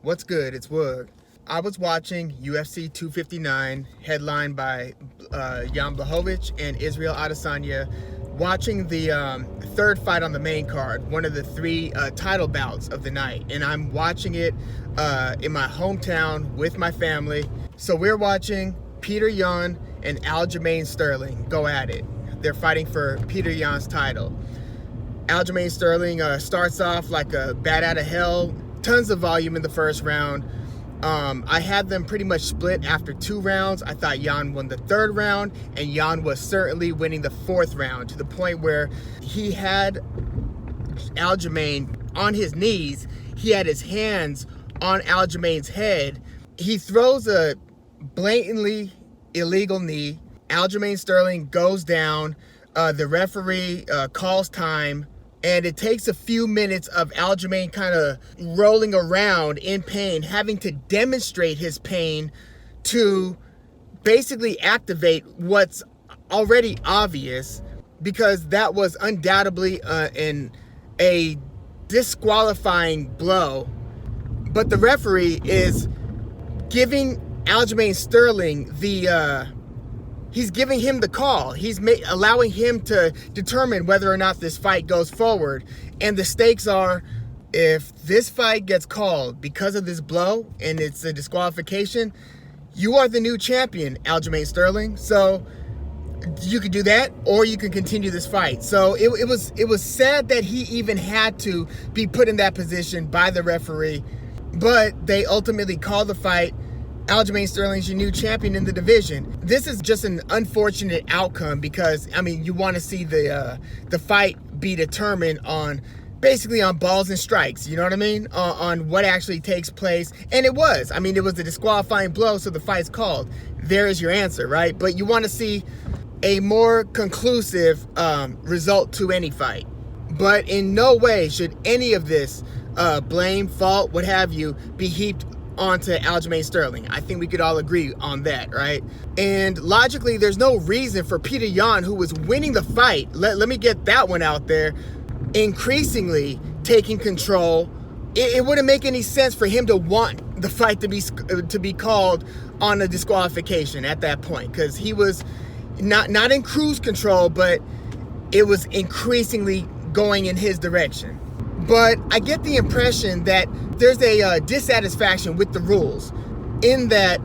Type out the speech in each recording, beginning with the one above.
What's good? It's Woog. I was watching UFC 259, headlined by Jan Blachowicz and Israel Adesanya, watching the third fight on the main card, one of the three title bouts of the night. And I'm watching it in my hometown with my family. So we're watching Petr Yan and Aljamain Sterling go at it. They're fighting for Petr Yan's title. Aljamain Sterling starts off like a bat out of hell, tons of volume in the first round. I had them pretty much split after 2 rounds. I thought Yan won the 3rd round, and Yan was certainly winning the 4th round, to the point where he had Aljamain on his knees. He had his hands on Aljamain's head. He throws a blatantly illegal knee. Aljamain Sterling goes down. The referee calls time. And it takes a few minutes of Aljamain kind of rolling around in pain, having to demonstrate his pain to basically activate what's already obvious, because that was undoubtedly a disqualifying blow. But the referee is giving Aljamain Sterling he's giving him the call. He's allowing him to determine whether or not this fight goes forward. And the stakes are, if this fight gets called because of this blow and it's a disqualification, you are the new champion, Aljamain Sterling. So you could do that, or you can continue this fight. So it was sad that he even had to be put in that position by the referee. But they ultimately called the fight. Aljamain Sterling's your new champion in the division. This is just an unfortunate outcome, because, I mean, you want to see the fight be determined on balls and strikes, you know what I mean? On what actually takes place. And it was. I mean, it was a disqualifying blow, so the fight's called. There is your answer, right? But you want to see a more conclusive result to any fight. But in no way should any of this blame, fault, what have you, be heaped onto Aljamain Sterling. I think we could all agree on that, right? And logically, there's no reason for Petr Yan, who was winning the fight, let me get that one out there, increasingly taking control. It wouldn't make any sense for him to want the fight to be called on a disqualification at that point, because he was not in cruise control, but it was increasingly going in his direction. But I get the impression that there's a dissatisfaction with the rules, in that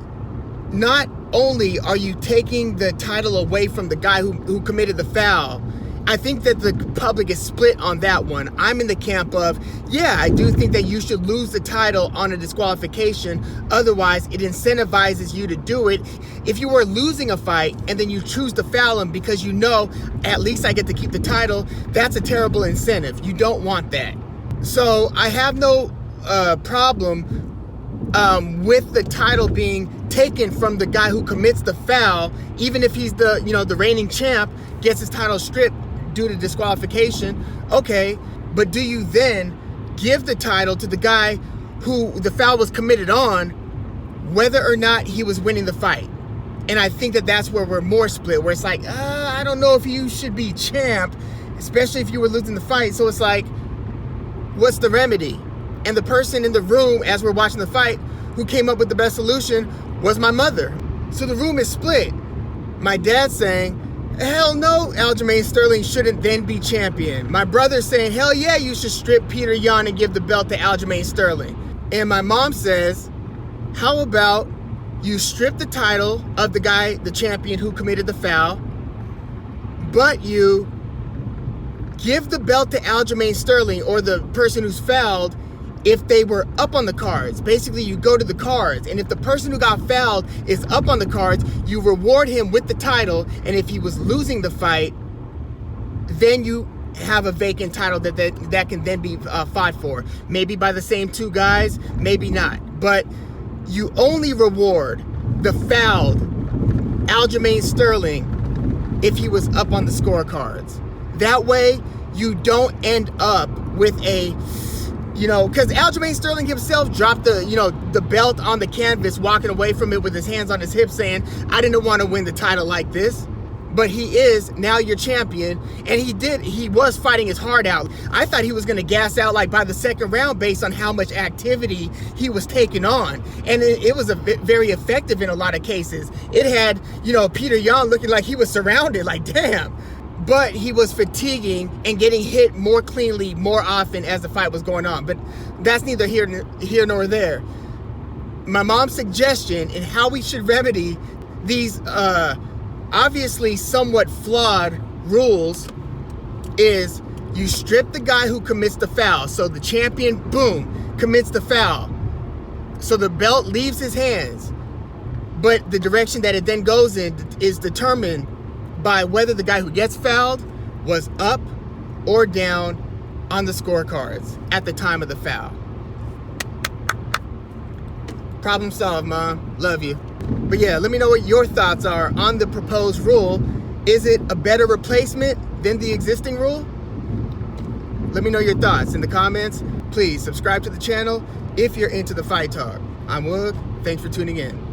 not only are you taking the title away from the guy who committed the foul. I think that the public is split on that one. I'm in the camp of, yeah, I do think that you should lose the title on a disqualification. Otherwise, it incentivizes you to do it. If you were losing a fight and then you choose to foul him because you know, at least I get to keep the title, that's a terrible incentive. You don't want that. So I have no problem with the title being taken from the guy who commits the foul, even if he's the reigning champ, gets his title stripped due to disqualification. Okay, but do you then give the title to the guy who the foul was committed on, whether or not he was winning the fight? And I think that that's where we're more split, where it's like, I don't know if you should be champ, especially if you were losing the fight. So it's like, what's the remedy? And the person in the room, as we're watching the fight, who came up with the best solution was my mother. So the room is split. My dad's saying, hell no, Aljamain Sterling shouldn't then be champion. My brother's saying, hell yeah, you should strip Petr Yan and give the belt to Aljamain Sterling. And my mom says, how about you strip the title of the guy, the champion who committed the foul, but you give the belt to Aljamain Sterling, or the person who's fouled, if they were up on the cards. Basically, you go to the cards, and if the person who got fouled is up on the cards, you reward him with the title, and if he was losing the fight, then you have a vacant title that can then be fought for. Maybe by the same 2 guys, maybe not. But you only reward the fouled Aljamain Sterling if he was up on the scorecards. That way, you don't end up with because Aljamain Sterling himself dropped the belt on the canvas, walking away from it with his hands on his hips, saying, I didn't want to win the title like this. but he is now your champion, and he was fighting his heart out. I thought he was going to gas out like by the second round based on how much activity he was taking on, and it was very effective in a lot of cases. It had, you know, Petr Yan looking like he was surrounded, like damn. But he was fatiguing and getting hit more cleanly more often as the fight was going on. But that's neither here nor there. My mom's suggestion in how we should remedy these obviously somewhat flawed rules is you strip the guy who commits the foul. So the champion, boom, commits the foul. So the belt leaves his hands. But the direction that it then goes in is determined by whether the guy who gets fouled was up or down on the scorecards at the time of the foul. Problem solved, Mom. Love you. But yeah, let me know what your thoughts are on the proposed rule. Is it a better replacement than the existing rule? Let me know your thoughts in the comments. Please subscribe to the channel if you're into the fight talk. I'm Woog. Thanks for tuning in.